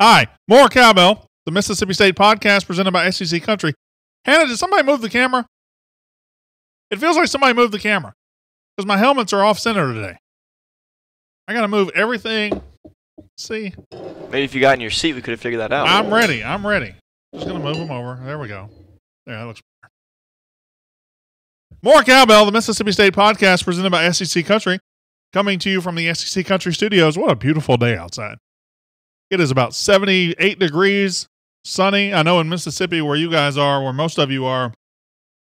Hi, more Cowbell, the Mississippi State podcast presented by SEC Country. Hannah, did somebody move the camera? It feels like somebody moved the camera because my helmets are off center today. I got to move everything. See? Maybe if you got in your seat, we could have figured that out. I'm ready. Just going to move them over. There we go. There, that looks better. More Cowbell, the Mississippi State podcast presented by SEC Country, coming to you from the SEC Country studios. What a beautiful day outside. It is about 78 degrees, sunny. I know in Mississippi where you guys are, where most of you are,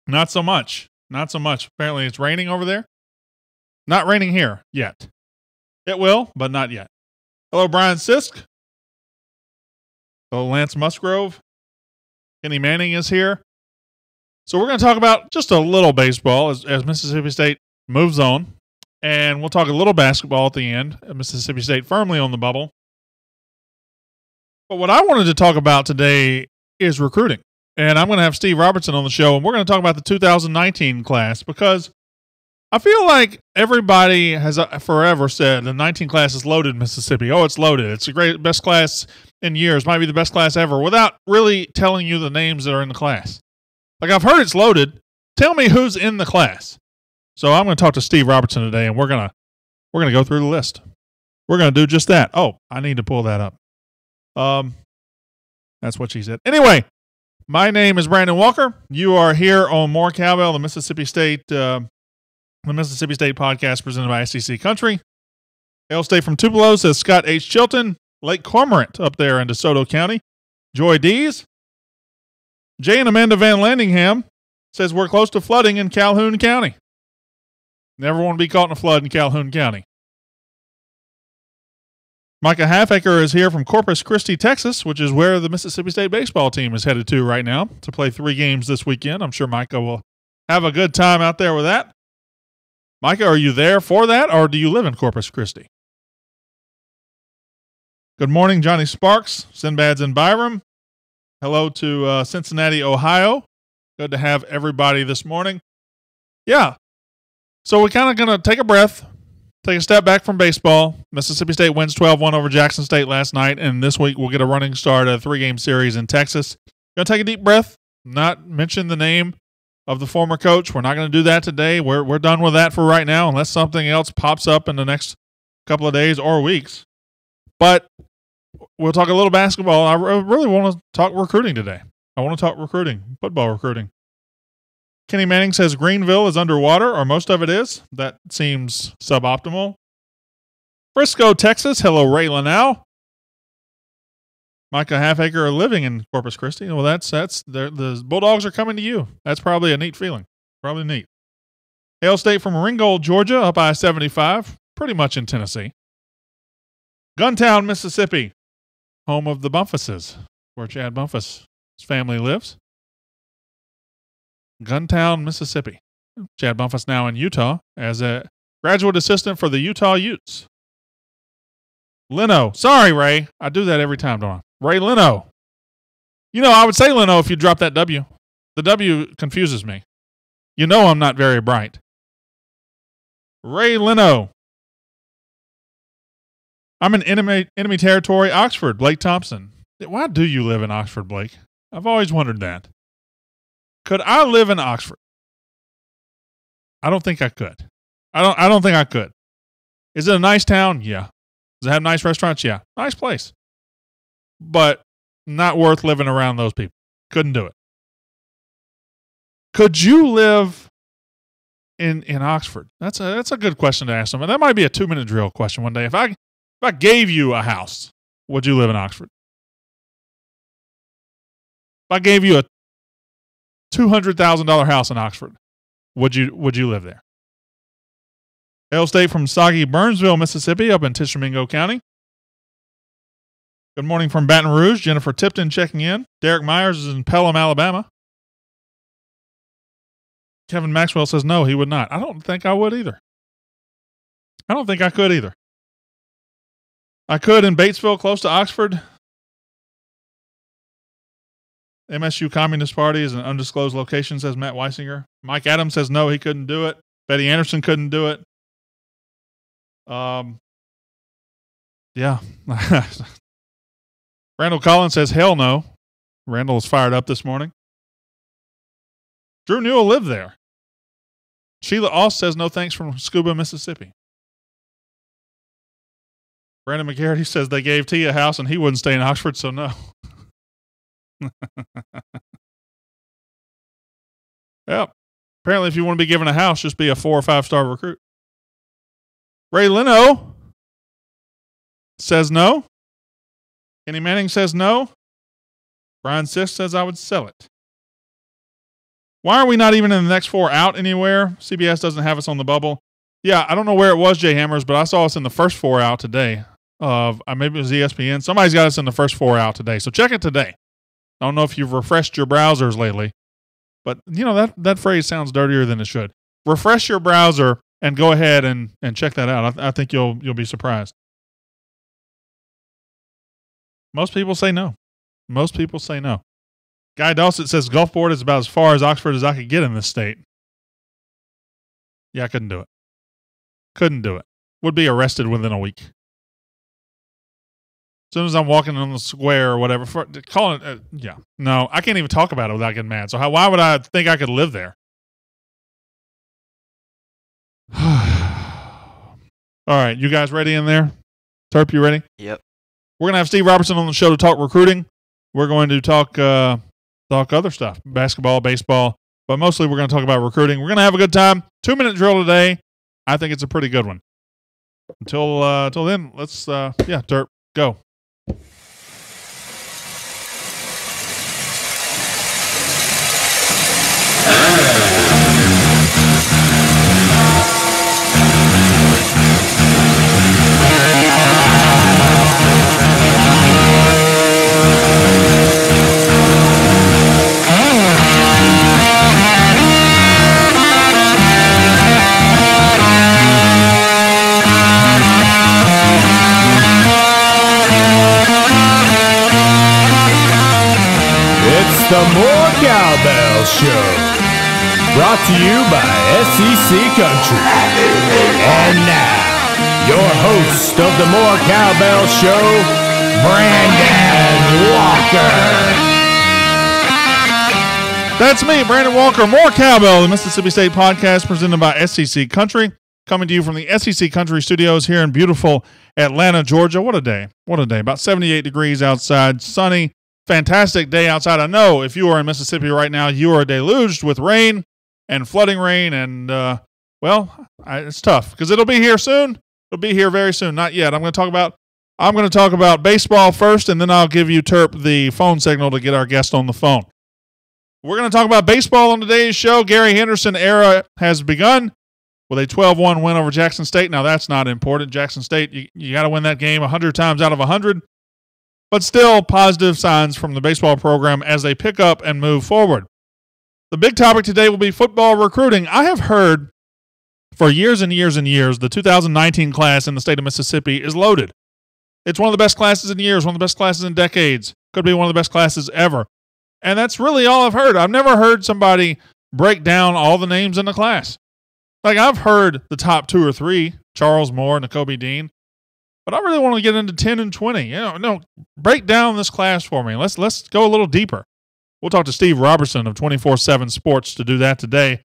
not so much. Not so much. Apparently it's raining over there. Not raining here yet. It will, but not yet. Hello, Brian Sisk. Hello, Lance Musgrove. Kenny Manning is here. So we're going to talk about just a little baseball as Mississippi State moves on. And we'll talk a little basketball at the end. Mississippi State firmly on the bubble. But what I wanted to talk about today is recruiting. And I'm going to have Steve Robertson on the show, and we're going to talk about the 2019 class because I feel like everybody has forever said the 19 class is loaded, Mississippi. Oh, it's loaded. It's the best class in years. Might be the best class ever without really telling you the names that are in the class. Like, I've heard it's loaded. Tell me who's in the class. So I'm going to talk to Steve Robertson today, and we're going to go through the list. We're going to do just that. Oh, I need to pull that up. That's what she said. Anyway, my name is Brandon Walker. You are here on More Cowbell, the Mississippi State podcast presented by SEC Country. Hail State from Tupelo, says Scott H. Chilton. Lake Cormorant up there in DeSoto County. Joy Dees. Jay and Amanda Van Landingham says we're close to flooding in Calhoun County. Never want to be caught in a flood in Calhoun County. Micah Halfacre is here from Corpus Christi, Texas, which is where the Mississippi State baseball team is headed to right now to play 3 games this weekend. I'm sure Micah will have a good time out there with that. Micah, are you there for that, or do you live in Corpus Christi? Good morning, Johnny Sparks, Sinbad's in Byram. Hello to Cincinnati, Ohio. Good to have everybody this morning. Yeah, so we're kind of going to take a breath. Take a step back from baseball. Mississippi State wins 12-1 over Jackson State last night, and this week we'll get a running start at a 3-game series in Texas. Going to take a deep breath, not mention the name of the former coach. We're not going to do that today. We're done with that for right now, unless something else pops up in the next couple of days or weeks. But we'll talk a little basketball. I really want to talk recruiting today. I want to talk recruiting, football recruiting. Kenny Manning says Greenville is underwater, or most of it is. That seems suboptimal. Frisco, Texas. Hello, Ray Linnell. Micah Halfacre are living in Corpus Christi. Well, that's the Bulldogs are coming to you. That's probably a neat feeling. Probably neat. Hail State from Ringgold, Georgia, up I-75, pretty much in Tennessee. Guntown, Mississippi, home of the Bumphuses, where Chad Bumpus' family lives. Guntown, Mississippi. Chad Bumpus now in Utah as a graduate assistant for the Utah Utes. Leno. Sorry, Ray. I do that every time, don't I? Ray Leno. You know, I would say Leno if you drop that W. The W confuses me. You know I'm not very bright. Ray Leno. I'm in enemy territory, Oxford. Blake Thompson. Why do you live in Oxford, Blake? I've always wondered that. Could I live in Oxford? I don't think I could. I don't think I could. Is it a nice town? Yeah. Does it have nice restaurants? Yeah. Nice place. But not worth living around those people. Couldn't do it. Could you live in Oxford? That's a good question to ask someone. That might be a 2-minute drill question one day. If I gave you a house, would you live in Oxford? If I gave you a $200,000 house in Oxford, would you live there? Hail State from soggy Burnsville, Mississippi, up in Tishomingo County. Good morning from Baton Rouge. Jennifer Tipton checking in. Derek Myers is in Pelham, Alabama. Kevin Maxwell says no, he would not. I don't think I would either. I don't think I could either. I could in Batesville, close to Oxford. MSU Communist Party is an undisclosed location, says Matt Weisinger. Mike Adams says no, he couldn't do it. Betty Anderson couldn't do it. Yeah. Randall Collins says, hell no. Randall is fired up this morning. Drew Newell lived there. Sheila Oss says, no thanks from Scuba, Mississippi. Brandon McGarity says they gave T a house and he wouldn't stay in Oxford, so no. Yep. Apparently, if you want to be given a house, just be a 4- or 5-star recruit. Ray Leno says no. Kenny Manning says no. Brian Sisk says I would sell it. Why are we not even in the next 4 out anywhere? CBS doesn't have us on the bubble. Yeah, I don't know where it was, Jay Hammers, but I saw us in the first 4 out today. Maybe it was ESPN. Somebody's got us in the first 4 out today, so check it today. I don't know if you've refreshed your browsers lately, but that phrase sounds dirtier than it should. Refresh your browser and go ahead and check that out. I think you'll be surprised. Most people say no. Most people say no. Guy Dawson says Gulfport is about as far as Oxford as I could get in this state. Yeah, I couldn't do it. Couldn't do it. Would be arrested within a week. As soon as I'm walking on the square or whatever, calling it, yeah. No, I can't even talk about it without getting mad. So why would I think I could live there? All right, you guys ready in there? Terp, you ready? Yep. We're going to have Steve Robertson on the show to talk recruiting. We're going to talk other stuff, basketball, baseball, but mostly we're going to talk about recruiting. We're going to have a good time. 2-minute drill today. I think it's a pretty good one. Until then, let's, Terp, go. The More Cowbell Show, brought to you by SEC Country. And now, your host of the More Cowbell Show, Brandon Walker. That's me, Brandon Walker. More Cowbell, the Mississippi State podcast presented by SEC Country, coming to you from the SEC Country studios here in beautiful Atlanta, Georgia. What a day. What a day. About 78 degrees outside, sunny. Fantastic day outside. I know if you are in Mississippi right now, you are deluged with rain and flooding rain, and it's tough because it'll be here soon. It'll be here very soon. Not yet. I'm going to talk about baseball first, and then I'll give you Terp the phone signal to get our guest on the phone. We're going to talk about baseball on today's show. Gary Henderson era has begun with a 12-1 win over Jackson State. Now that's not important. Jackson State, you got to win that game 100 times out of 100. But still, positive signs from the baseball program as they pick up and move forward. The big topic today will be football recruiting. I have heard for years and years and years the 2019 class in the state of Mississippi is loaded. It's one of the best classes in years, one of the best classes in decades. Could be one of the best classes ever. And that's really all I've heard. I've never heard somebody break down all the names in the class. Like, I've heard the top 2 or 3, Charles Moore, Nakobe Dean. But I really want to get into 10 and 20. Break down this class for me. Let's go a little deeper. We'll talk to Steve Robertson of 24/7 Sports to do that today.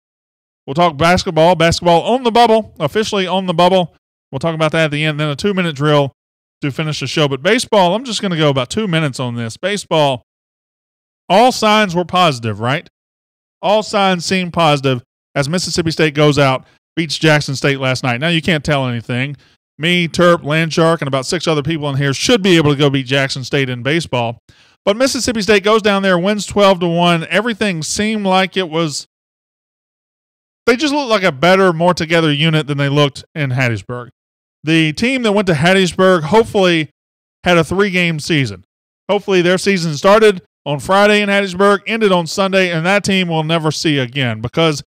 We'll talk basketball on the bubble, officially on the bubble. We'll talk about that at the end. Then a 2-minute drill to finish the show. But baseball, I'm just going to go about 2 minutes on this. Baseball, all signs were positive, right? All signs seem positive as Mississippi State goes out, beats Jackson State last night. Now, you can't tell anything. Me, Terp, Landshark, and about 6 other people in here should be able to go beat Jackson State in baseball. But Mississippi State goes down there, wins 12-1. Everything seemed like it was – they just looked like a better, more together unit than they looked in Hattiesburg. The team that went to Hattiesburg hopefully had a 3-game season. Hopefully their season started on Friday in Hattiesburg, ended on Sunday, and that team we'll never see again because,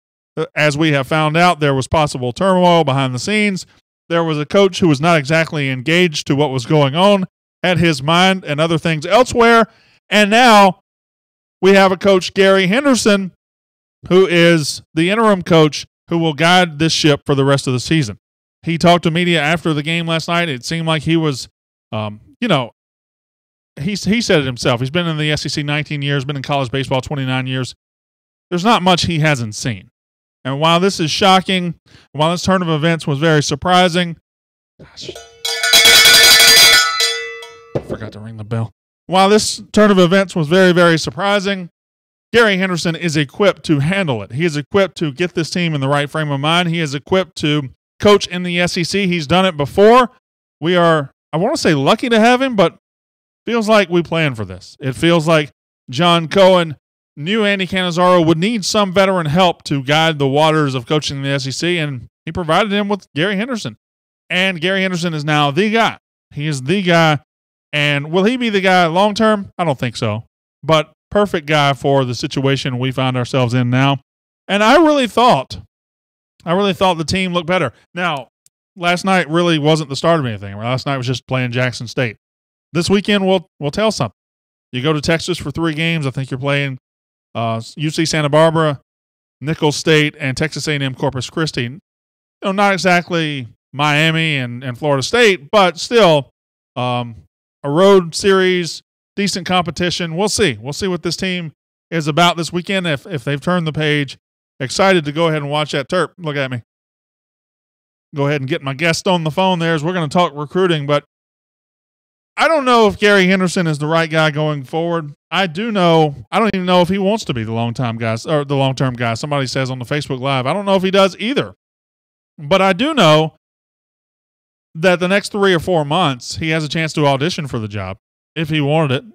as we have found out, there was possible turmoil behind the scenes. There was a coach who was not exactly engaged to what was going on, had his mind and other things elsewhere, and now we have a coach, Gary Henderson, who is the interim coach who will guide this ship for the rest of the season. He talked to media after the game last night. It seemed like he was, he said it himself. He's been in the SEC 19 years, been in college baseball 29 years. There's not much he hasn't seen. And while this is shocking, while this turn of events was very surprising, gosh, I forgot to ring the bell. While this turn of events was very, very surprising, Gary Henderson is equipped to handle it. He is equipped to get this team in the right frame of mind. He is equipped to coach in the SEC. He's done it before. We are, I want to say, lucky to have him, but feels like we planned for this. It feels like John Cohen knew Andy Cannizaro would need some veteran help to guide the waters of coaching in the SEC, and he provided him with Gary Henderson. And Gary Henderson is now the guy. He is the guy. And will he be the guy long term? I don't think so. But perfect guy for the situation we find ourselves in now. And I really thought the team looked better. Now, last night really wasn't the start of anything. Last night was just playing Jackson State. This weekend we'll tell something. You go to Texas for 3 games. I think you're playing UC Santa Barbara, Nicholls State, and Texas A&M Corpus Christi. You know, not exactly Miami and Florida State, but still a road series, decent competition. We'll see. We'll see what this team is about this weekend. If they've turned the page, excited to go ahead and watch that Terp. Look at me. Go ahead and get my guest on the phone there as we're going to talk recruiting, but I don't know if Gary Henderson is the right guy going forward. I don't even know if he wants to be the long-term guy. Somebody says on the Facebook Live. I don't know if he does either. But I do know that the next 3 or 4 months, he has a chance to audition for the job if he wanted it.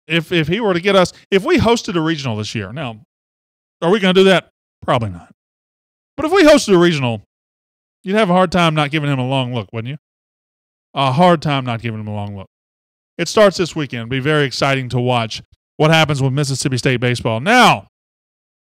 If he were to get us, if we hosted a regional this year, now, are we going to do that? Probably not. But if we hosted a regional, you'd have a hard time not giving him a long look, wouldn't you? A hard time not giving him a long look. It starts this weekend. It'll be very exciting to watch what happens with Mississippi State baseball. Now,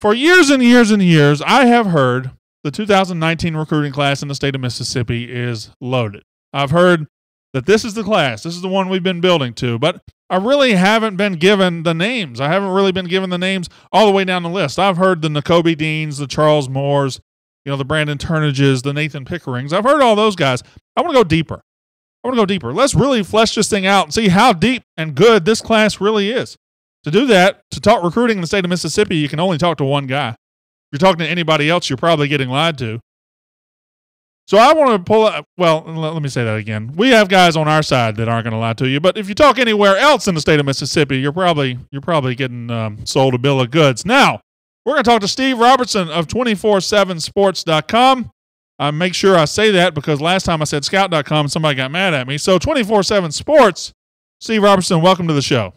for years and years and years, I have heard the 2019 recruiting class in the state of Mississippi is loaded. I've heard that this is the class. This is the one we've been building to. But I really haven't been given the names. I haven't really been given the names all the way down the list. I've heard the N'Kobe Deans, the Charles Moores, the Brandon Turnages, the Nathan Pickerings. I've heard all those guys. I want to go deeper. Let's really flesh this thing out and see how deep and good this class really is. To do that, to talk recruiting in the state of Mississippi, you can only talk to one guy. If you're talking to anybody else, you're probably getting lied to. So I want to pull up, well, let me say that again. We have guys on our side that aren't going to lie to you, but if you talk anywhere else in the state of Mississippi, you're probably getting sold a bill of goods. Now, we're going to talk to Steve Robertson of 247sports.com. Make sure I say that because last time I said scout.com, somebody got mad at me. So 247 Sports, Steve Robertson, welcome to the show.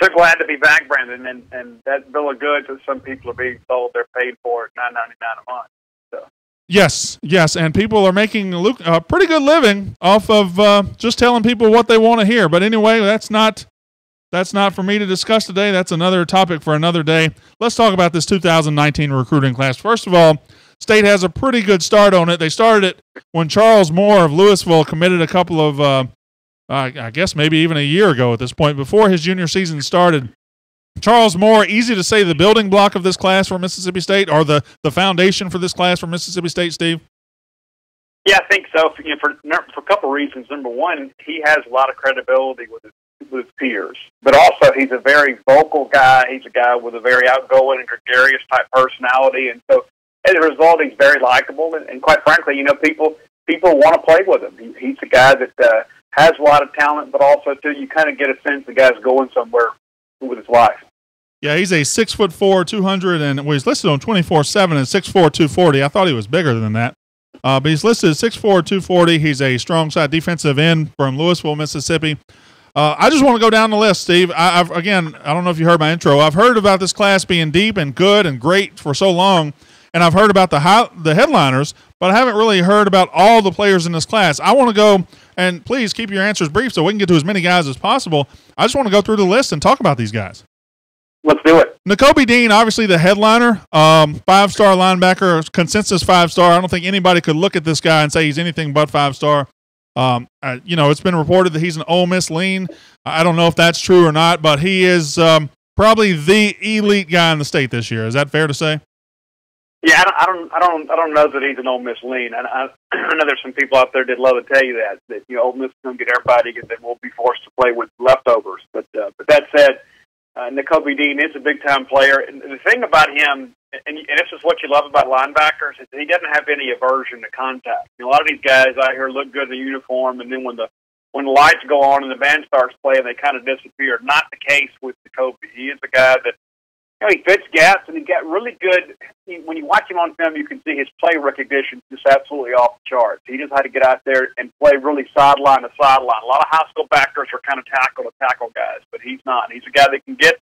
So glad to be back, Brandon. And that bill of goods that some people are being told they're paid for at $9.99 a month. So. Yes, and people are making a pretty good living off of just telling people what they want to hear. But anyway, that's not for me to discuss today. That's another topic for another day. Let's talk about this 2019 recruiting class. First of all, State has a pretty good start on it. They started it when Charles Moore of Louisville committed a couple of, I guess maybe even a year ago at this point, before his junior season started. Charles Moore, easy to say the building block of this class for Mississippi State, or the foundation for this class for Mississippi State, Steve? Yeah, I think so. For a couple of reasons. Number one, he has a lot of credibility with his peers, but also he's a very vocal guy. He's a guy with a very outgoing and gregarious type personality, and so as a result, he's very likable. And quite frankly, people want to play with him. He's a guy that has a lot of talent, but also too, you kind of get a sense the guy's going somewhere with his life. Yeah, he's a 6'4", 200, and he's listed on 247 and 6'4", 240. I thought he was bigger than that, but he's listed as 6'4", 240. He's a strong side defensive end from Louisville, Mississippi. I just want to go down the list, Steve. I don't know if you heard my intro. I've heard about this class being deep and good and great for so long, and I've heard about the headliners, but I haven't really heard about all the players in this class. I want to go, and please keep your answers brief so we can get to as many guys as possible. I just want to go through the list and talk about these guys. Let's do it. N'Kobe Dean, obviously the headliner, 5-star linebacker, consensus 5-star. I don't think anybody could look at this guy and say he's anything but 5-star. It's been reported that he's an Ole Miss lean. I don't know if that's true or not, but he is probably the elite guy in the state this year. Is that fair to say? Yeah, I don't know that he's an Ole Miss lean. I know there's some people out there that love to tell you that Ole Miss is going to get everybody, and then we'll be forced to play with leftovers. But that said, Nakobe Dean is a big time player, and the thing about him, and this is what you love about linebackers, is he doesn't have any aversion to contact. A lot of these guys out here look good in the uniform, and then when the lights go on and the band starts playing, they kind of disappear. Not the case with Nakobe. He is a guy that. He fits gaps, and he's got really good. When you watch him on film, you can see his play recognition just absolutely off the charts. He knows how to get out there and play really sideline to sideline. A lot of high school backers are kind of tackle guys, but he's not. He's a guy that can get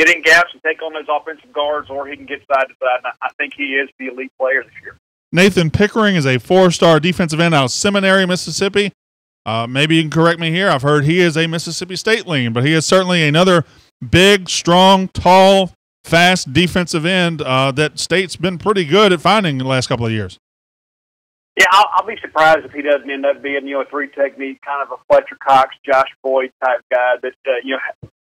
in gaps and take on those offensive guards, or he can get side to side. And I think he is the elite player this year. Nathan Pickering is a 4-star defensive end out of Seminary, Mississippi. Maybe you can correct me here. I've heard he is a Mississippi State lean, but he is certainly another big, strong, tall, fast defensive end that State's been pretty good at finding in the last couple of years. Yeah, I'll be surprised if he doesn't end up being, a three technique, kind of a Fletcher Cox, Josh Boyd type guy that,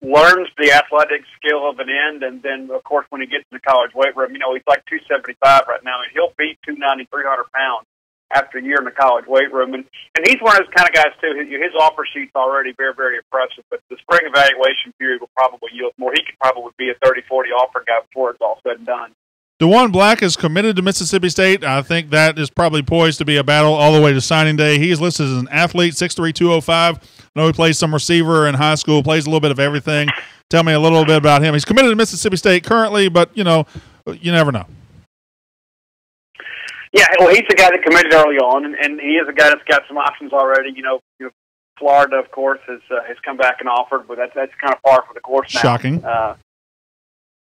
learns the athletic skill of an end. And then, of course, when he gets in the college weight room, he's like 275 right now, and he'll beat 290, 300 pounds after a year in the college weight room. And he's one of those kind of guys, too. His offer sheet's already very, very impressive, but the spring evaluation period will probably yield more. He could probably be a 30, 40 offer guy before it's all said and done. DeJuan Black is committed to Mississippi State. I think that is probably poised to be a battle all the way to signing day. He is listed as an athlete, 6'3", 205. I know he plays some receiver in high school, plays a little bit of everything. Tell me a little bit about him. He's committed to Mississippi State currently, but, you never know. Yeah, well, he's a guy that committed early on, and he is a guy that's got some options already. Florida, of course, has come back and offered, but that's kind of par for the course now. Shocking.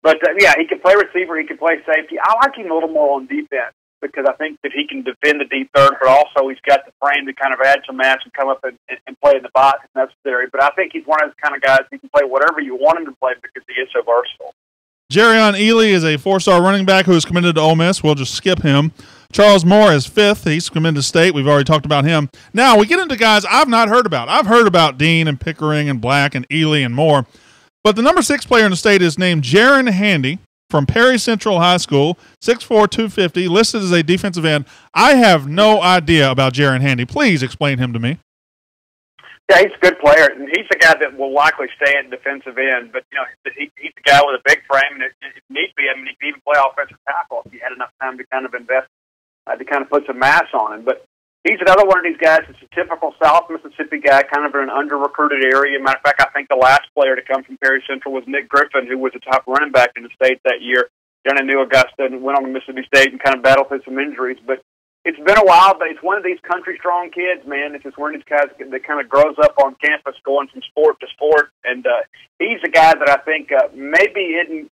But he can play receiver, he can play safety. I like him a little more on defense because I think that he can defend the deep third, but also he's got the frame to kind of add some mass and come up and play in the box if necessary. But I think he's one of those kind of guys who can play whatever you want him to play because he is so versatile. Jerrion Ely is a 4-star running back who is committed to Ole Miss. We'll just skip him. Charles Moore is 5th. He's committed to State. We've already talked about him. Now we get into guys I've not heard about. I've heard about Dean and Pickering and Black and Ely and Moore. But the number 6 player in the state is named Jaron Handy from Perry Central High School, 6'4", 250, listed as a defensive end. I have no idea about Jaron Handy. Please explain him to me. Yeah, he's a good player, and he's a guy that will likely stay at defensive end. But, he's a guy with a big frame, and if need be, he can even play offensive tackle if he had enough time to kind of invest, to kind of put some mass on him. But he's another one of these guys that's a typical South Mississippi guy, kind of in an under-recruited area. Matter of fact, I think the last player to come from Perry Central was Nick Griffin, who was the top running back in the state that year. Down in New Augusta and went on to Mississippi State and kind of battled through some injuries. But it's been a while, but it's one of these country-strong kids, man. It's just one of these guys that kind of grows up on campus going from sport to sport. And he's a guy that I think maybe he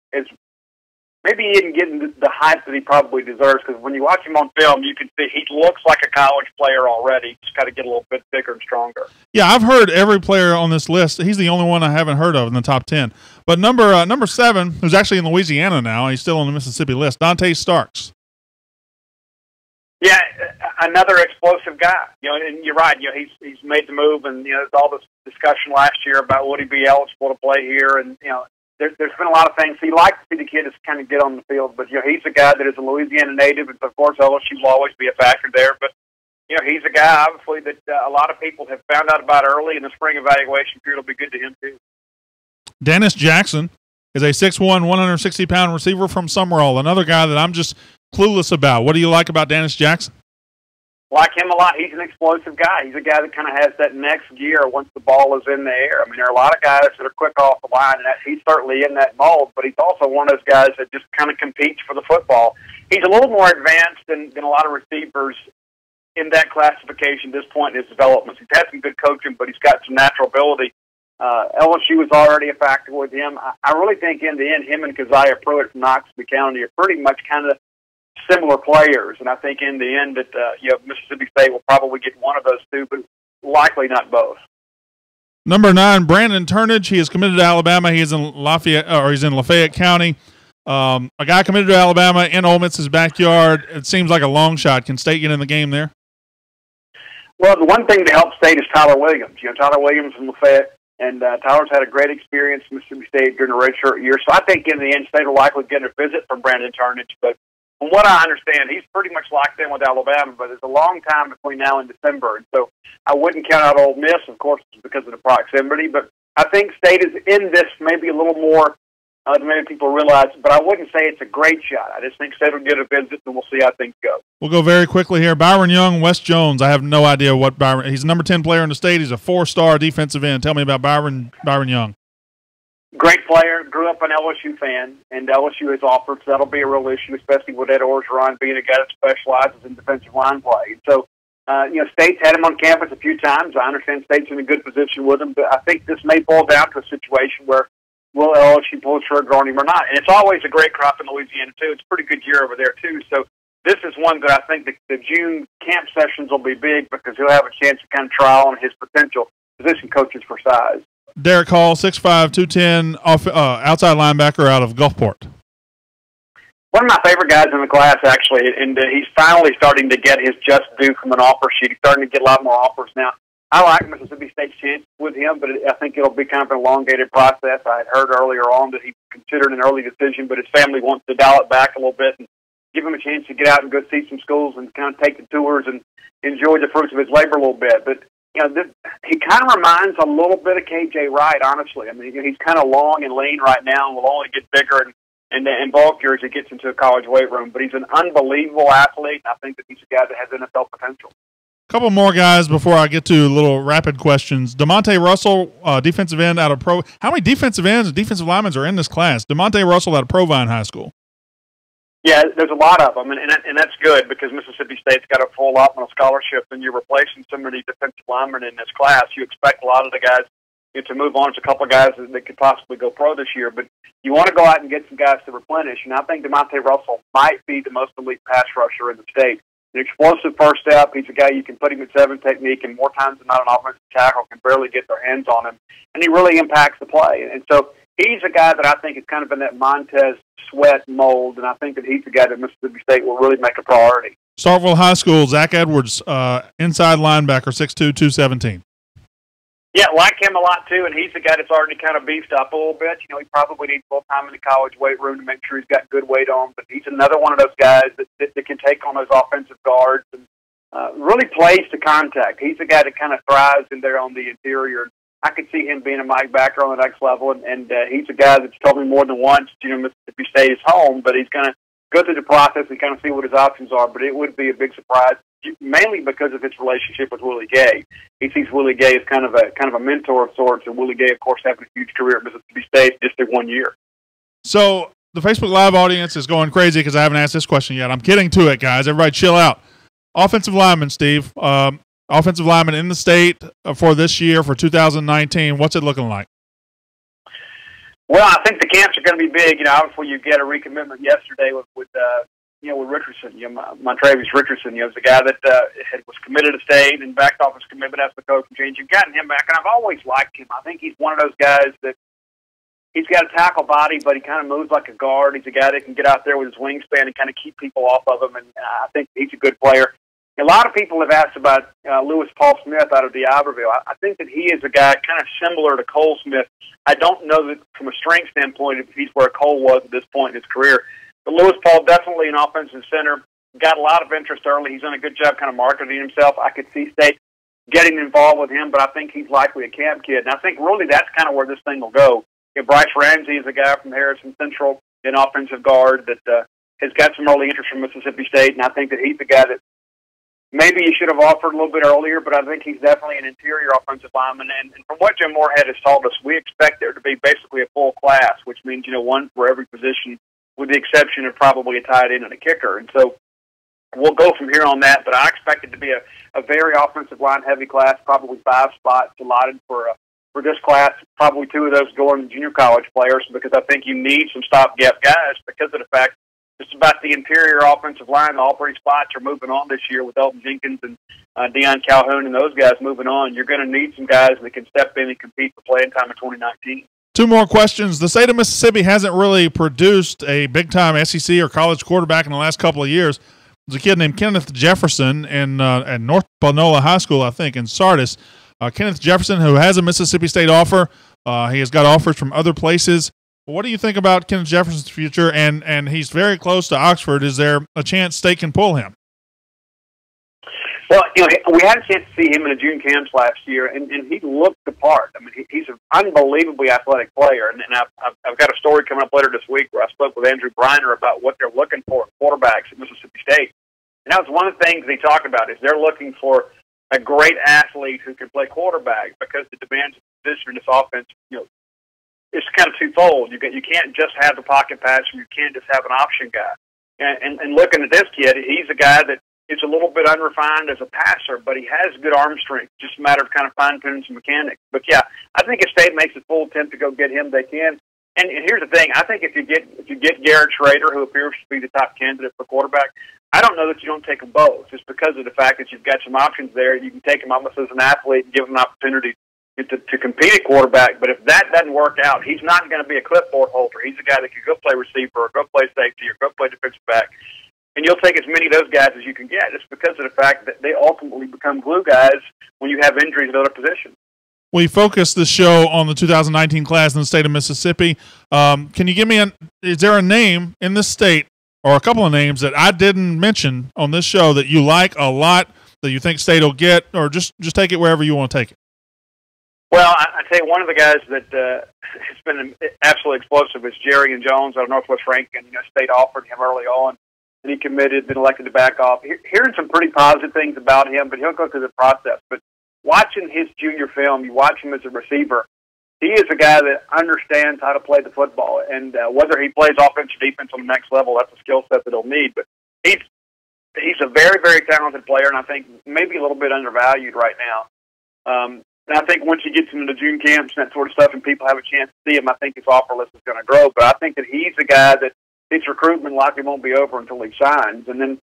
isn't getting the hype that he probably deserves, because when you watch him on film, you can see he looks like a college player already. Just got to get a little bit bigger and stronger. Yeah, I've heard every player on this list. He's the only one I haven't heard of in the top 10. But number 7, who's actually in Louisiana now, he's still on the Mississippi list, Dante Starks. Yeah, another explosive guy. And you're right. He's made the move, and there's all this discussion last year about would he be eligible to play here, and There's been a lot of things. He likes to see the kid just kind of get on the field, but he's a guy that is a Louisiana native, and of course LSU will always be a factor there. But he's a guy obviously that a lot of people have found out about early, and the spring evaluation period will be good to him too. Dennis Jackson is a 6'1", 160-pound receiver from Summerall. Another guy that I'm just clueless about. What do you like about Dennis Jackson? Like him a lot. He's an explosive guy. He's a guy that kind of has that next gear once the ball is in the air. There are a lot of guys that are quick off the line, and he's certainly in that mold, but he's also one of those guys that just kind of competes for the football. He's a little more advanced than a lot of receivers in that classification at this point in his development. He's had some good coaching, but he's got some natural ability. LSU was already a factor with him. I really think in the end, him and Keziah Pruitt from Knoxville County are pretty much kind of similar players, and I think in the end that Mississippi State will probably get one of those two, but likely not both. Number 9, Brandon Turnage. He is committed to Alabama. He is in Lafayette County. A guy committed to Alabama in Ole Miss's backyard. It seems like a long shot. Can State get in the game there? Well, the one thing to help State is Tyler Williams. Tyler Williams from Lafayette, and Tyler's had a great experience in Mississippi State during the redshirt year. So I think in the end, State will likely get a visit from Brandon Turnage, but from what I understand, he's pretty much locked in with Alabama, but there's a long time between now and December. And so I wouldn't count out Ole Miss, of course, because of the proximity. But I think State is in this maybe a little more than maybe people realize. But I wouldn't say it's a great shot. I just think State will get a visit, and we'll see how things go. We'll go very quickly here. Byron Young, West Jones. I have no idea what Byron – he's a number 10 player in the state. He's a 4-star defensive end. Tell me about Byron Young. Great player, grew up an LSU fan, and LSU has offered, so that'll be a real issue, especially with Ed Orgeron being a guy that specializes in defensive line play. So, State's had him on campus a few times. I understand State's in a good position with him, but I think this may boil down to a situation where will LSU pull the trigger on him or not? And it's always a great crop in Louisiana, too. It's a pretty good year over there, too. So this is one that I think the June camp sessions will be big because he'll have a chance to kind of try on his potential position coaches for size. Derek Hall, 6'5", 210, outside linebacker out of Gulfport. One of my favorite guys in the class, actually, and he's finally starting to get his just due from an offer sheet. He's starting to get a lot more offers now. I like Mississippi State's chance with him, but I think it'll be kind of an elongated process. I had heard earlier on that he considered an early decision, but his family wants to dial it back a little bit and give him a chance to get out and go see some schools and kind of take the tours and enjoy the fruits of his labor a little bit. But he kind of reminds a little bit of KJ Wright, honestly. I mean, he's kind of long and lean right now and will only get bigger and bulkier as he gets into a college weight room. But he's an unbelievable athlete, and I think that he's a guy that has NFL potential. A couple more guys before I get to little rapid questions. DeMonte Russell, defensive end out of Pro. How many defensive ends and defensive linemen are in this class? DeMonte Russell out of Provine High School. Yeah, there's a lot of them, and that's good because Mississippi State's got a full allotment of scholarship, and you're replacing some of these defensive linemen in this class. You expect a lot of the guys to move on. There's a couple of guys that could possibly go pro this year, but you want to go out and get some guys to replenish, and I think DeMonte Russell might be the most elite pass rusher in the state. An explosive first step. He's a guy you can put him at 7 technique, and more times than not, an offensive tackle can barely get their hands on him, and he really impacts the play. And so he's a guy that I think is kind of in that Montez Sweat mold, and I think that he's a guy that Mississippi State will really make a priority. Starkville High School, Zach Edwards, inside linebacker, 6'2", 217. Yeah, like him a lot, too, and he's a guy that's already kind of beefed up a little bit. He probably needs full time in the college weight room to make sure he's got good weight on, but he's another one of those guys that can take on those offensive guards and really plays to contact. He's a guy that kind of thrives in there on the interior. I could see him being a Mike backer on the next level, and he's a guy that's told me more than once, Mississippi State is home, but he's going to go through the process and kind of see what his options are, but it would be a big surprise, mainly because of his relationship with Willie Gay. He sees Willie Gay as kind of a mentor of sorts, and Willie Gay, of course, having a huge career at Mississippi State just in 1 year. So the Facebook Live audience is going crazy because I haven't asked this question yet. I'm getting to it, guys. Everybody chill out. Offensive lineman, Steve. Offensive lineman in the state for this year, for 2019. What's it looking like? Well, I think the camps are going to be big. Obviously you get a recommitment yesterday with Richardson. Montravius Richardson. Was a guy that was committed to state and backed off his commitment after the coaching change. You've gotten him back, and I've always liked him. I think he's one of those guys that he's got a tackle body, but he kind of moves like a guard. He's a guy that can get out there with his wingspan and kind of keep people off of him, and I think he's a good player. A lot of people have asked about Lewis Paul Smith out of D'Iberville. I think that he is a guy kind of similar to Cole Smith. I don't know that from a strength standpoint if he's where Cole was at this point in his career. But Lewis Paul, definitely an offensive center, got a lot of interest early. He's done a good job kind of marketing himself. I could see State getting involved with him, but I think he's likely a camp kid. And I think really that's kind of where this thing will go. Bryce Ramsey is a guy from Harrison Central, an offensive guard that has got some early interest from Mississippi State, and I think that he's the guy that maybe he should have offered a little bit earlier, but I think he's definitely an interior offensive lineman. And from what Jim Moorhead has told us, we expect there to be basically a full class, which means, one for every position, with the exception of probably a tight end and a kicker. And so we'll go from here on that, but I expect it to be a very offensive line-heavy class, probably 5 spots allotted for this class, probably 2 of those going to junior college players, because I think you need some stopgap guys because of the fact just about the interior offensive line, all 3 spots are moving on this year with Elton Jenkins and Deion Calhoun and those guys moving on. You're going to need some guys that can step in and compete for playing time in 2019. 2 more questions. The state of Mississippi hasn't really produced a big-time SEC or college quarterback in the last couple of years. There's a kid named Kenneth Jefferson at North Panola High School, I think, in Sardis. Kenneth Jefferson, who has a Mississippi State offer. He has got offers from other places. What do you think about Kenneth Jefferson's future? And he's very close to Oxford. Is there a chance State can pull him? Well, we had a chance to see him in the June camps last year, and he looked the part. I mean, he's an unbelievably athletic player, and I've got a story coming up later this week where I spoke with Andrew Briner about what they're looking for in quarterbacks at Mississippi State. And that was one of the things he talked about, is they're looking for a great athlete who can play quarterback, because the demands of the position in this offense, it's kind of twofold. You can't just have the pocket passer, you can't just have an option guy. And looking at this kid, he's a guy that is a little bit unrefined as a passer, but he has good arm strength. Just a matter of kind of fine-tuning some mechanics. But yeah, I think if State makes a full attempt to go get him, they can. And here's the thing: I think if you get Garrett Schrader, who appears to be the top candidate for quarterback, I don't know that you don't take them both, just because of the fact that you've got some options there. You can take him almost as an athlete and give him an opportunity to compete at quarterback. But if that doesn't work out, he's not going to be a clipboard holder. He's a guy that can go play receiver, or go play safety, or go play defensive back. And you'll take as many of those guys as you can get, just because of the fact that they ultimately become glue guys when you have injuries at other positions. We focused the show on the 2019 class in the state of Mississippi. Can you give me is there a name in this state, or a couple of names that I didn't mention on this show, that you like a lot, that you think State will get, or just take it wherever you want to take it? Well, I tell you, one of the guys that has been absolutely explosive is Jerry and Jones out of Northwest Rankin. State offered him early on, and he committed, then elected to back off. Hearing some pretty positive things about him, but he'll go through the process. But watching his junior film, you watch him as a receiver, he is a guy that understands how to play the football. And whether he plays offense or defense on the next level, that's a skill set that he'll need. But he's a very, very talented player, and I think maybe a little bit undervalued right now. And I think once he gets into the June camps and that sort of stuff, and people have a chance to see him, I think his offer list is going to grow. But I think that he's a guy that his recruitment likely won't be over until he signs. And then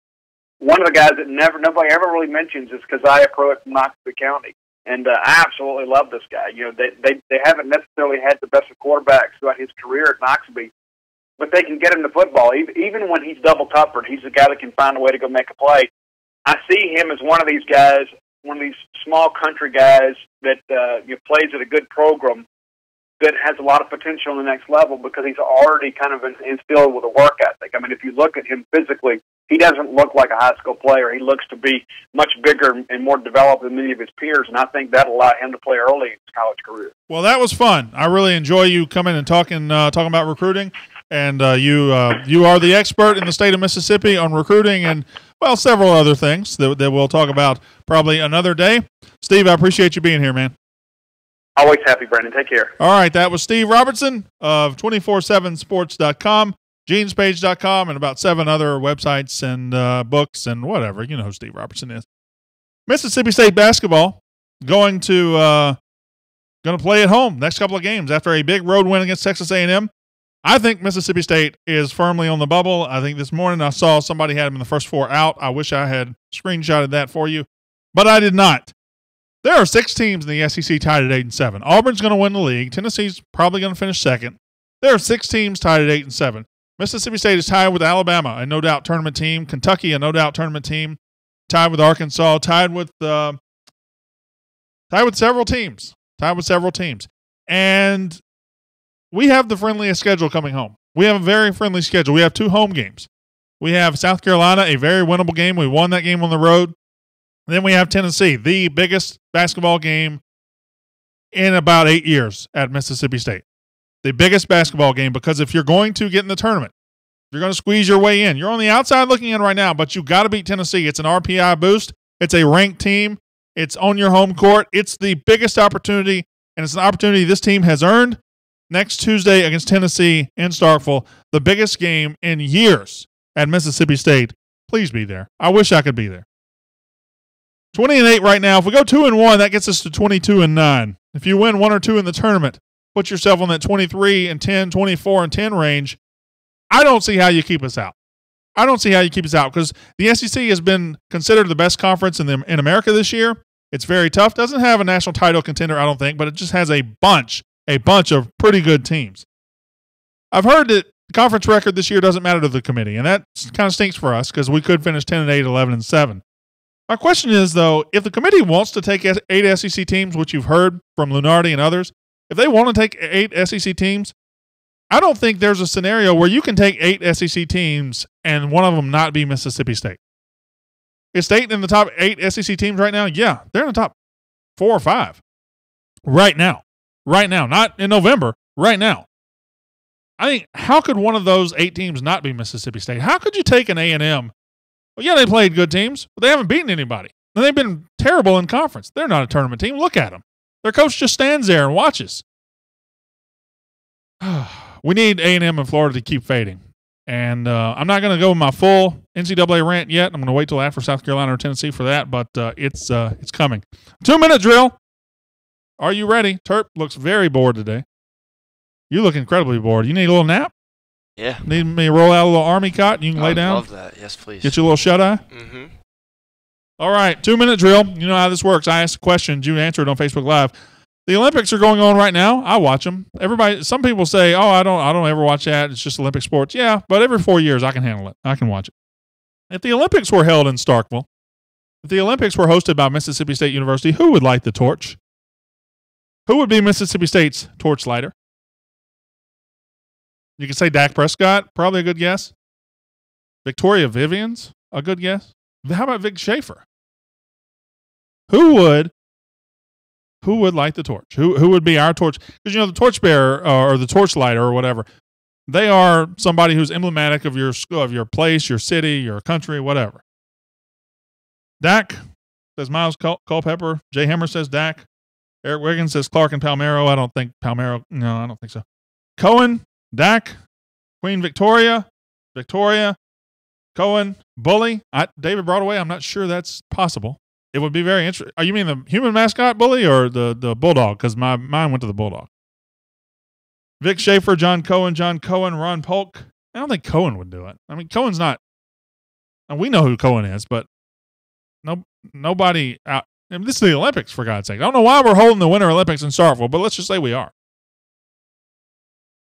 one of the guys that nobody ever really mentions is Keziah Pruitt from Knoxville County. And I absolutely love this guy. They haven't necessarily had the best of quarterbacks throughout his career at Knoxville, but they can get him the football. Even when he's double covered, he's a guy that can find a way to go make a play. I see him as one of these guys, one of these small country guys that plays at a good program, that has a lot of potential on the next level, because he's already kind of instilled with a work ethic. I mean, if you look at him physically, he doesn't look like a high school player. He looks to be much bigger and more developed than many of his peers, and I think that'll allow him to play early in his college career. Well, that was fun. I really enjoy you coming and talking about recruiting, and you are the expert in the state of Mississippi on recruiting and, well, several other things that we'll talk about probably another day. Steve, I appreciate you being here, man. Always happy, Brandon. Take care. All right, that was Steve Robertson of 247sports.com, genespage.com, and about 7 other websites and books and whatever. You know who Steve Robertson is. Mississippi State basketball going to play at home next couple of games after a big road win against Texas A&M. I think Mississippi State is firmly on the bubble. I think this morning I saw somebody had them in the first 4 out. I wish I had screenshotted that for you, but I did not. There are 6 teams in the SEC tied at 8-7. Auburn's going to win the league. Tennessee's probably going to finish second. There are 6 teams tied at 8-7. Mississippi State is tied with Alabama, a no-doubt tournament team. Kentucky, a no-doubt tournament team. Tied with Arkansas. Tied with several teams. And we have the friendliest schedule coming home. We have a very friendly schedule. We have 2 home games. We have South Carolina, a very winnable game. We won that game on the road. And then we have Tennessee, the biggest basketball game in about 8 years at Mississippi State. The biggest basketball game, because if you're going to get in the tournament, you're going to squeeze your way in. You're on the outside looking in right now, but you got to beat Tennessee. It's an RPI boost. It's a ranked team. It's on your home court. It's the biggest opportunity, and it's an opportunity this team has earned. Next Tuesday against Tennessee in Starkville, the biggest game in years at Mississippi State. Please be there. I wish I could be there. 20-8 right now. If we go 2-1, that gets us to 22-9. If you win 1 or 2 in the tournament, put yourself on that 23-10, 24-10 range. I don't see how you keep us out. Because the SEC has been considered the best conference in America this year. It's very tough. Doesn't have a national title contender, I don't think, but it just has a bunch of pretty good teams. I've heard that the conference record this year doesn't matter to the committee, and that kind of stinks for us because we could finish 10-8, 11-7. My question is, though, if the committee wants to take 8 SEC teams, which you've heard from Lunardi and others, if they want to take 8 SEC teams, I don't think there's a scenario where you can take 8 SEC teams and one of them not be Mississippi State. Is State in the top 8 SEC teams right now? Yeah, they're in the top 4 or 5 right now. Right now, not in November, right now. I think, how could one of those 8 teams not be Mississippi State? How could you take an A&M? Well, yeah, they played good teams, but they haven't beaten anybody. And they've been terrible in conference. They're not a tournament team. Look at them. Their coach just stands there and watches. We need A&M in Florida to keep fading. And I'm not going to go with my full NCAA rant yet. I'm going to wait till after South Carolina or Tennessee for that, but it's coming. 2-minute drill. Are you ready? Terp looks very bored today. You look incredibly bored. You need a little nap? Yeah. Need me to roll out a little army cot and you can lay down? I love that. Yes, please. Get you a little shut-eye? Mm-hmm. All right, 2-minute drill. You know how this works. I ask a question. You answer it on Facebook Live. The Olympics are going on right now. I watch them. Some people say, "Oh, I don't ever watch that. It's just Olympic sports." Yeah, but every 4 years I can handle it. I can watch it. If the Olympics were held in Starkville, if the Olympics were hosted by Mississippi State University, who would light the torch? Who would be Mississippi State's torch lighter? You could say Dak Prescott, probably a good guess. Victoria Vivian's a good guess. How about Vic Schaefer? Who would light the torch? Who would be our torch? Because, the torchbearer or the torch lighter or whatever, they are somebody who's emblematic of your school, of your place, your city, your country, whatever. Dak says Miles Culpepper. Jay Hammer says Dak. Eric Wiggins says Clark and Palmero. I don't think Palmero. No, I don't think so. Cohen, Dak, Queen Victoria, Cohen, Bully. David Broadway. I'm not sure that's possible. It would be very interesting. You mean the human mascot Bully or the Bulldog? Because mine went to the Bulldog. Vic Schaefer, John Cohen, Ron Polk. I don't think Cohen would do it. I mean, Cohen's not. And we know who Cohen is, but nobody out. I mean, this is the Olympics, for God's sake. I don't know why we're holding the Winter Olympics in Starkville, but let's just say we are.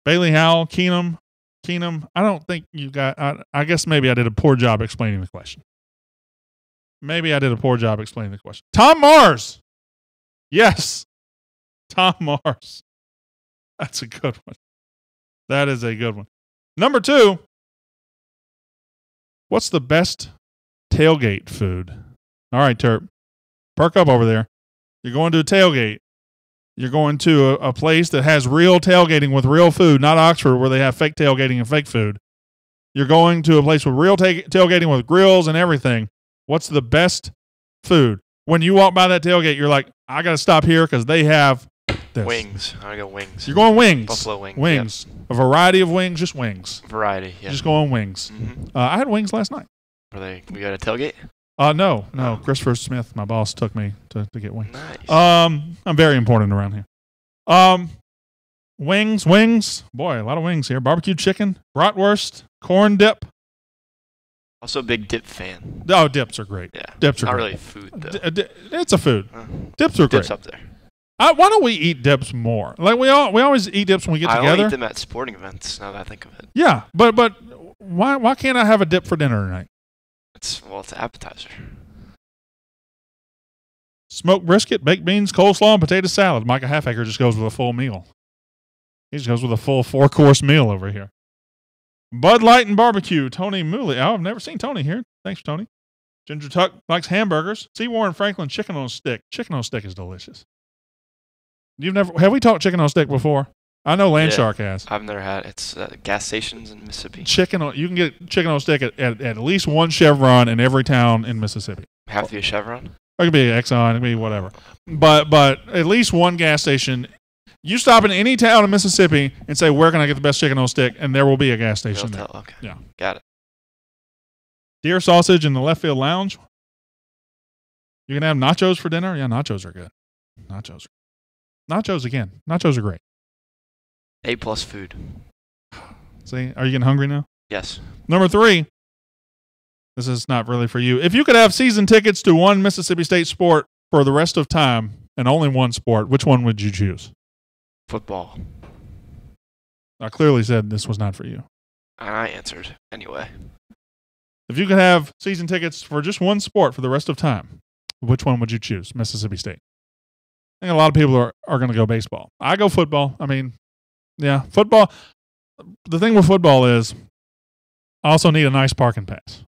Bailey Howell, Keenum. I don't think you got. I guess maybe I did a poor job explaining the question. Tom Mars. Yes. Tom Mars. That's a good one. That is a good one. Number 2. What's the best tailgate food? All right, Terp. Perk up over there. You're going to a tailgate. You're going to a place that has real tailgating with real food, not Oxford where they have fake tailgating and fake food. You're going to a place with real tailgating with grills and everything. What's the best food? When you walk by that tailgate, you're like, I got to stop here because they have this. Wings. I go wings. You're going wings. Buffalo wings. Wings. Yep. A variety of wings, just wings. Variety, yeah. Just going wings. Mm-hmm. I had wings last night. We got a tailgate? No. Christopher Smith, my boss, took me to get wings. Nice. I'm very important around here. Wings. Boy, a lot of wings here. Barbecue chicken, bratwurst, corn dip. Also a big dip fan. Oh, dips are great. Yeah. Dips are not great. really food, though. It's a food. Dips are great. Dips up there. Why don't we eat dips more? Like we always eat dips when we get together. I only eat them at sporting events, now that I think of it. Yeah, but why can't I have a dip for dinner tonight? It's an appetizer. Smoked brisket, baked beans, coleslaw, and potato salad. Micah Halfacre just goes with a full meal. He just goes with a full 4-course meal over here. Bud Light and barbecue. Tony Mooley. Oh, I've never seen Tony here. Thanks, Tony. Ginger Tuck likes hamburgers. C. Warren Franklin, chicken on a stick. Chicken on a stick is delicious. Have we talked chicken on a stick before? I know Landshark has. I've never had it. It's gas stations in Mississippi. You can get chicken on a stick at least one Chevron in every town in Mississippi. Have to be a Chevron? It could be Exxon, it could be whatever. But at least one gas station. You stop in any town in Mississippi and say, where can I get the best chicken on a stick? And there will be a gas station there. Okay. Yeah. Got it. Deer sausage in the left field lounge. You can have nachos for dinner. Yeah, nachos are good. Nachos again. Nachos are great. A+ food. See, are you getting hungry now? Yes. Number 3. This is not really for you. If you could have season tickets to one Mississippi State sport for the rest of time and only one sport, which one would you choose? Football. I clearly said this was not for you. And I answered anyway. If you could have season tickets for just one sport for the rest of time, which one would you choose? Mississippi State. I think a lot of people are going to go baseball. I go football. I mean, yeah, football. the thing with football is I also need a nice parking pass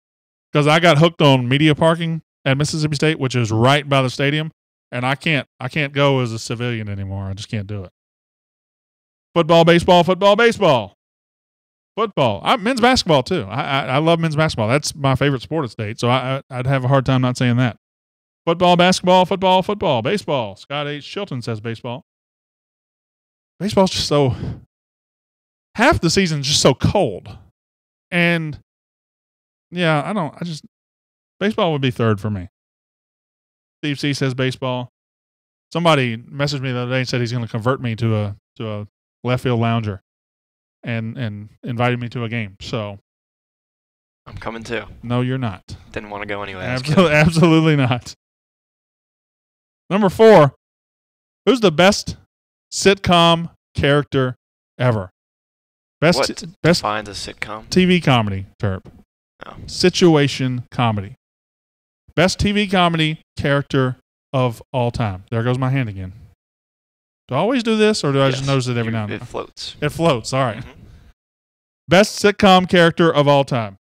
because I got hooked on media parking at Mississippi State, which is right by the stadium, and I can't go as a civilian anymore. I just can't do it. Football, baseball, football, baseball. Football. Men's basketball, too. I love men's basketball. That's my favorite sport at State, so I'd have a hard time not saying that. Football, basketball, football, football, baseball. Scott H. Chilton says baseball. Baseball's just so – half the season's just so cold. And, yeah, baseball would be third for me. Steve C. says baseball. Somebody messaged me the other day and said he's going to convert me to a left field lounger and invited me to a game. So I'm coming too. No, you're not. Didn't want to go anyway. Absolutely not. Number 4, who's the best sitcom character ever? What defines a sitcom? TV comedy, Terp. Oh. Situation comedy. Best TV comedy character of all time. There goes my hand again. Do I always do this, or do I just notice it every now and then? It floats. It floats. All right. Mm-hmm. Best sitcom character of all time.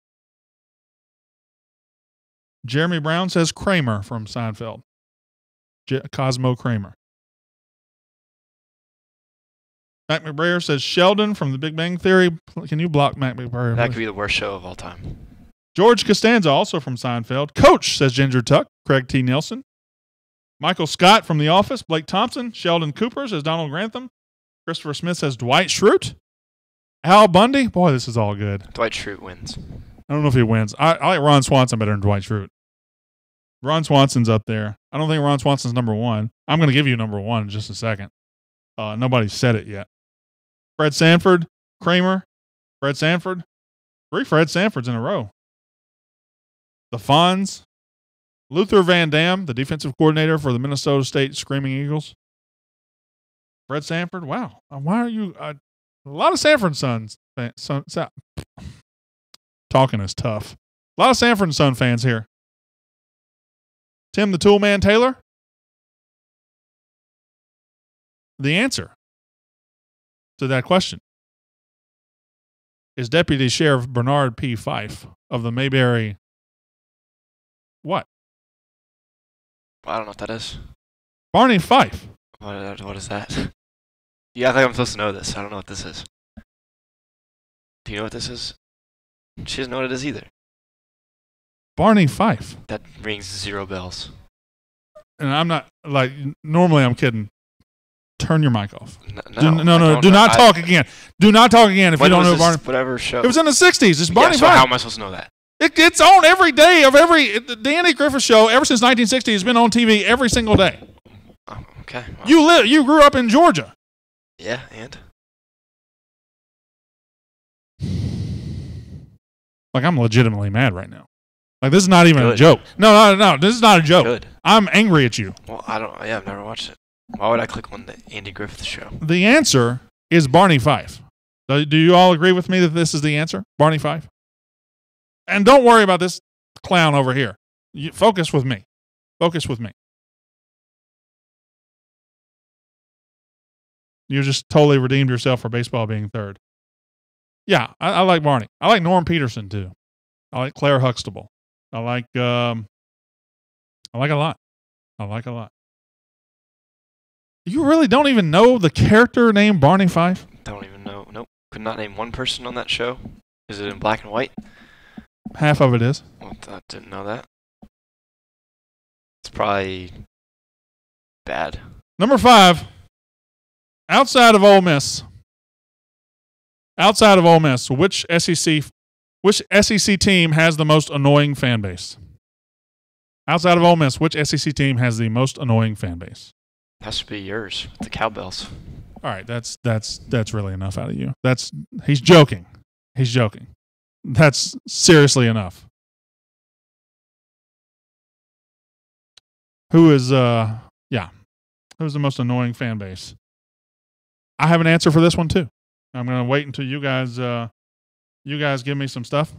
Jeremy Brown says Kramer from Seinfeld. Cosmo Kramer. Mac McBrayer says Sheldon from The Big Bang Theory. Can you block Mac McBrayer? That could be the worst show of all time. George Costanza, also from Seinfeld. Coach, says Ginger Tuck. Craig T. Nelson. Michael Scott from The Office. Blake Thompson. Sheldon Cooper says Donald Grantham. Christopher Smith says Dwight Schrute. Al Bundy. Boy, this is all good. Dwight Schrute wins. I don't know if he wins. I like Ron Swanson better than Dwight Schrute. Ron Swanson's up there. I don't think Ron Swanson's number 1. I'm going to give you number 1 in just a second. Nobody's said it yet. Fred Sanford. Kramer. Fred Sanford. 3 Fred Sanfords in a row. The Fonz. Luther Van Dam, the defensive coordinator for the Minnesota State Screaming Eagles. Fred Sanford. Wow. Why are you a lot of Sanford Sons talking is tough. A lot of Sanford and Son fans here. Tim the Toolman Taylor. The answer to that question is Deputy Sheriff Bernard P. Fife of the Mayberry. What? I don't know what that is. Barney Fife. What is that? Yeah, I think I'm supposed to know this. I don't know what this is. Do you know what this is? She doesn't know what it is either. Barney Fife. That rings 0 bells. And I'm not, normally I'm kidding. Turn your mic off. No. Do not talk again. Do not talk again if you don't know Barney. Whatever show. It was in the 60s. It's Barney so Fife. How am I supposed to know that? It's on every day of the Andy Griffith Show ever since 1960 has been on TV every single day. Oh, okay. Well, You grew up in Georgia. Yeah, and? I'm legitimately mad right now. This is not even a joke. No. This is not a joke. Good. I'm angry at you. Well, I've never watched it. Why would I click on the Andy Griffith Show? The answer is Barney Fife. Do you all agree with me that this is the answer? Barney Fife? And don't worry about this clown over here. Focus with me. Focus with me. You just totally redeemed yourself for baseball being third. Yeah, I like Barney. I like Norm Peterson, too. I like Claire Huxtable. I like a lot. I like a lot. You really don't even know the character named Barney Fife? Don't even know. Nope. Could not name one person on that show. Is it in black and white? Half of it is. Well, I didn't know that. It's probably bad. Number 5. Outside of Ole Miss, which SEC team has the most annoying fan base? Outside of Ole Miss, which SEC team has the most annoying fan base? Has to be yours, the Cowbells. All right, that's really enough out of you. He's joking. He's joking. That's seriously enough. Who's the most annoying fan base? I have an answer for this one too. I'm going to wait until you guys give me some stuff.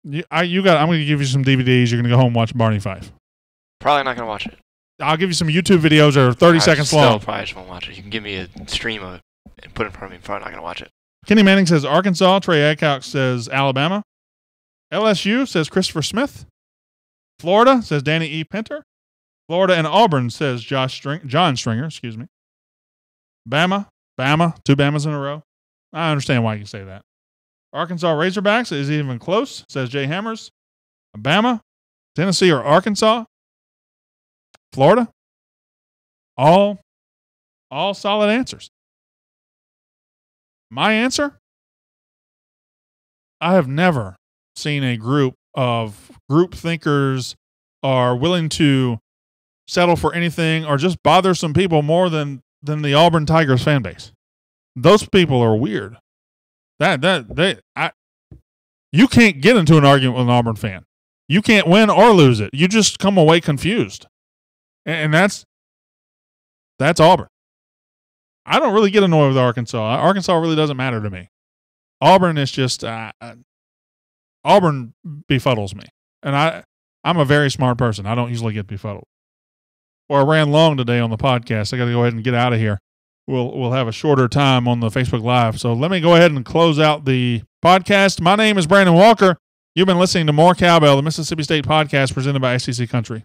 I'm going to give you some DVDs. You're going to go home and watch Barney Fife. Probably not going to watch it. I'll give you some YouTube videos that are 30 seconds long. Probably just won't watch it. You can give me a stream of it and put it in front of me. I'm probably not going to watch it. Kenny Manning says Arkansas. Trey Aycock says Alabama. LSU says Christopher Smith. Florida says Danny E. Pinter. Florida and Auburn says John Stringer. Excuse me. Bama. 2 Bamas in a row. I understand why you say that. Arkansas Razorbacks is even close, says Jay Hammers. Bama, Tennessee, or Arkansas. Florida. All solid answers. My answer? I have never seen a group of group thinkers are willing to settle for anything or just bother some people more than the Auburn Tigers fan base. Those people are weird. You can't get into an argument with an Auburn fan. You can't win or lose it. You just come away confused. And that's Auburn. I don't really get annoyed with Arkansas. Arkansas really doesn't matter to me. Auburn is just Auburn befuddles me. And I'm a very smart person. I don't usually get befuddled. Or I ran long today on the podcast. I got to go ahead and get out of here. We'll have a shorter time on the Facebook Live. So let me go ahead and close out the podcast. My name is Brandon Walker. You've been listening to More Cowbell, the Mississippi State podcast presented by SEC Country.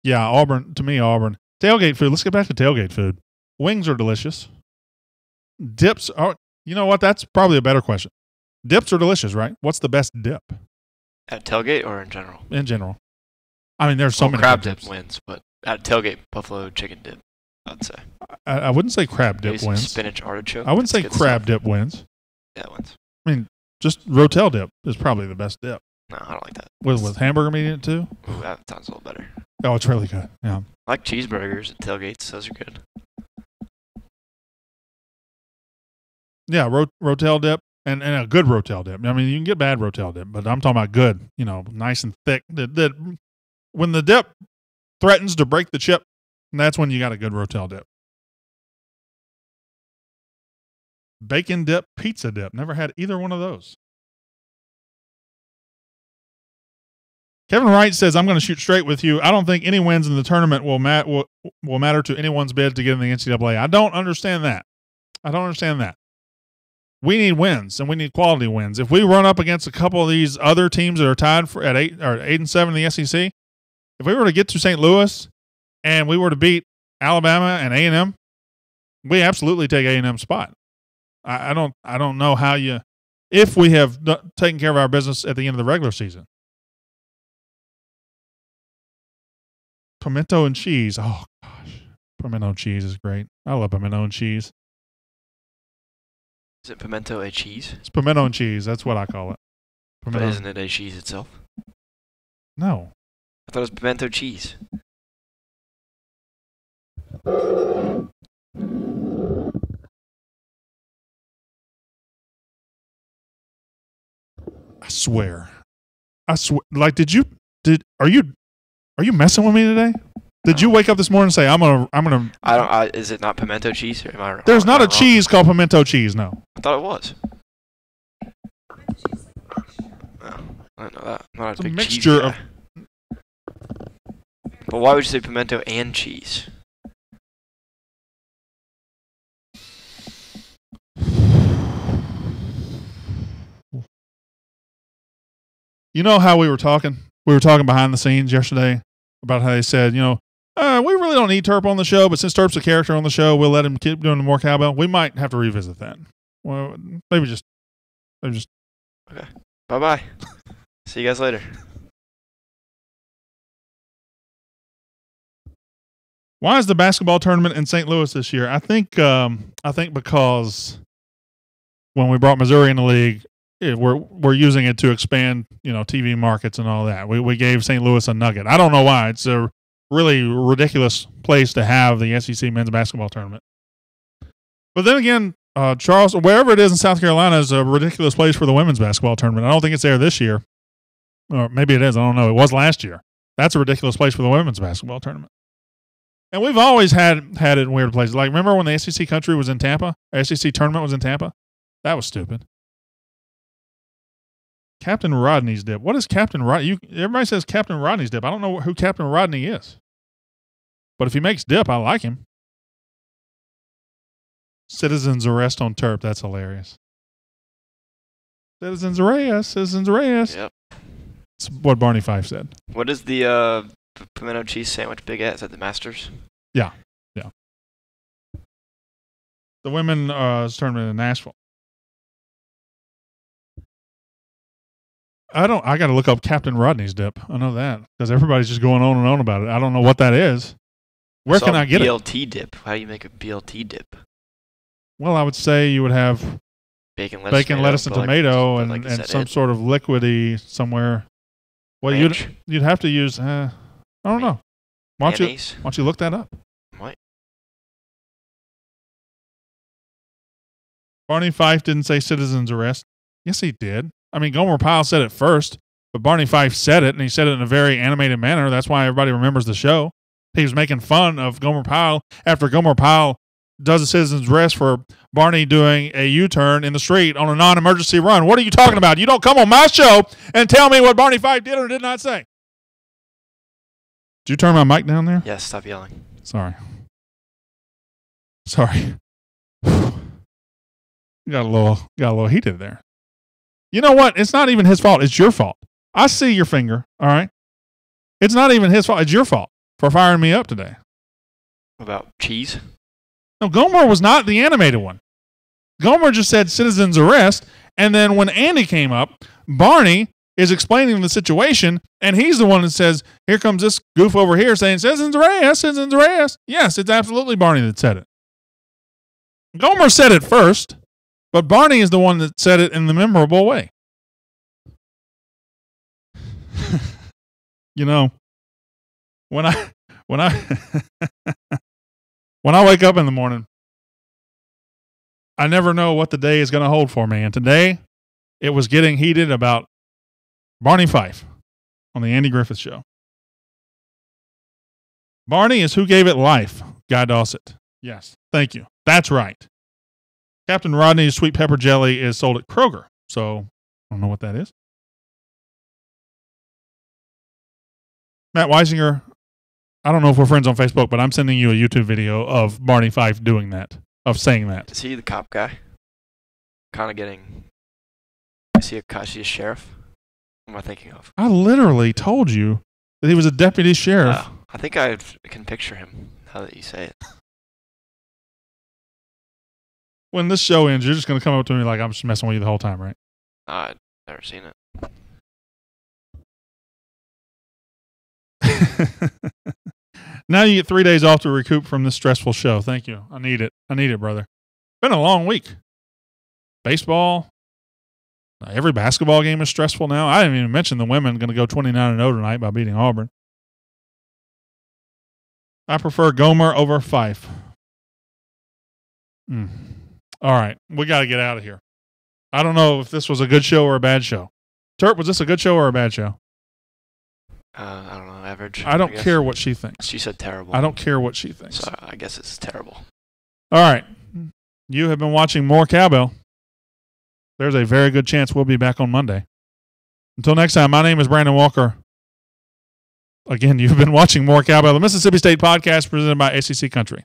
Yeah, Auburn. Tailgate food. Let's get back to tailgate food. Wings are delicious. Dips are, you know what? That's probably a better question. Dips are delicious, right? What's the best dip? At tailgate or in general? In general. I mean, there's so many crab dips. dip wins, but at tailgate, buffalo chicken dip, I'd say. I wouldn't say crab dip Maybe wins. Spinach artichoke. I wouldn't say crab stuff. dip wins. Yeah, it wins. I mean, just Rotel dip is probably the best dip. No, I don't like that. With hamburger meat in it too? Ooh, that sounds a little better. Oh, it's really good. Yeah. I like cheeseburgers at tailgates. Those are good. Yeah, Rotel dip and a good Rotel dip. I mean, you can get bad Rotel dip, but I'm talking about good, nice and thick. When the dip threatens to break the chip, that's when you got a good Rotel dip. Bacon dip, pizza dip. Never had either one of those. Kevin Wright says, I'm going to shoot straight with you. I don't think any wins in the tournament will matter to anyone's bid to get in the NCAA. I don't understand that. We need wins, and we need quality wins. If we run up against a couple of these other teams that are tied at 8-7 in the SEC, if we were to get to St. Louis and we were to beat Alabama and A&M, we absolutely take A&M's spot. I don't know how if we have taken care of our business at the end of the regular season. Pimento and cheese. Oh, gosh. Pimento and cheese is great. I love pimento and cheese. Is it pimento a cheese? It's pimento and cheese. That's what I call it. But isn't it a cheese itself? No. I thought it was pimento cheese. I swear. Like, are you messing with me today? Did you wake up this morning and say, I'm gonna is it not pimento cheese? Or am I wrong? There's not a wrong? cheese called pimento cheese, no. I thought it was. No, I didn't know that. I'm not It's a a big mixture cheese of. guy. But why would you say pimento and cheese? You know how we were talking? We were talking behind the scenes yesterday about how they said, we really don't need Terp on the show, but since Terp's a character on the show, we'll let him keep doing more cowbell. We might have to revisit that. Well, maybe just. Okay. Bye-bye. See you guys later. Why is the basketball tournament in St. Louis this year? I think because when we brought Missouri in the league, we're using it to expand, TV markets and all that. We gave St. Louis a nugget. I don't know why. It's a really ridiculous place to have the SEC men's basketball tournament. But then again, Charleston, wherever it is in South Carolina, is a ridiculous place for the women's basketball tournament. I don't think it's there this year. Or maybe it is. I don't know. It was last year. That's a ridiculous place for the women's basketball tournament. And we've always had it in weird places. Like, remember when the SEC country was in Tampa? SEC tournament was in Tampa? That was stupid. Captain Rodney's dip. What is Captain Rodney? Everybody says Captain Rodney's dip. I don't know who Captain Rodney is. But if he makes dip, I like him. Citizens arrest on Terp. That's hilarious. Citizens arrest. Citizens arrest. Yep. That's what Barney Fife said. What is the pimento cheese sandwich big at? Is that the Masters? Yeah. The women's tournament in Nashville. I got to look up Captain Rodney's dip. I know that because everybody's just going on and on about it. I don't know what that is. Where can I get BLT dip. How do you make a BLT dip? Well, I would say you would have bacon, lettuce, and tomato, and some sort of liquidy somewhere. Well, you'd have to use. I don't know. Why don't you look that up? What? Barney Fife didn't say citizens arrest. Yes, he did. I mean, Gomer Pyle said it first, but Barney Fife said it, and he said it in a very animated manner. That's why everybody remembers the show. He was making fun of Gomer Pyle after Gomer Pyle does a citizen's arrest for Barney doing a U-turn in the street on a non-emergency run. What are you talking about? You don't come on my show and tell me what Barney Fife did or did not say. Did you turn my mic down there? Yes, stop yelling. Sorry. Got a little heated there. You know what? It's not even his fault. It's your fault. I see your finger, all right? It's not even his fault. It's your fault for firing me up today. About cheese? No, Gomer was not the animated one. Gomer just said citizens arrest, and then when Andy came up, Barney is explaining the situation, and he's the one that says, here comes this goof over here saying citizens arrest, citizens arrest. Yes, it's absolutely Barney that said it. Gomer said it first, but Barney is the one that said it in the memorable way. You know, when I when I wake up in the morning, I never know what the day is going to hold for me. And today, it was getting heated about Barney Fife on the Andy Griffith Show. Barney is who gave it life, Guy Dossett. Yes, thank you. That's right. Captain Rodney's sweet pepper jelly is sold at Kroger, so I don't know what that is. Matt Weisinger, I don't know if we're friends on Facebook, but I'm sending you a YouTube video of Barney Fife doing that, of saying that. Is he the cop guy? Kind of getting... Is he a sheriff? What am I thinking of? I literally told you that he was a deputy sheriff. I think I can picture him, now that you say it. When this show ends, you're just going to come up to me like I'm just messing with you the whole time, right? I've never seen it. Now you get 3 days off to recoup from this stressful show. Thank you. I need it. I need it, brother. Been a long week. Baseball. Every basketball game is stressful now. I didn't even mention the women going to go 29-0 tonight by beating Auburn. I prefer Gomer over Fife. All right. We got to get out of here. I don't know if this was a good show or a bad show. Turp, was this a good show or a bad show? I don't know, average. I don't care what she thinks. She said terrible. I don't care what she thinks. So I guess it's terrible. All right. You have been watching more Cowbell. There's a very good chance we'll be back on Monday. Until next time, my name is Brandon Walker. Again, you've been watching more Cowbell, the Mississippi State podcast presented by SEC Country.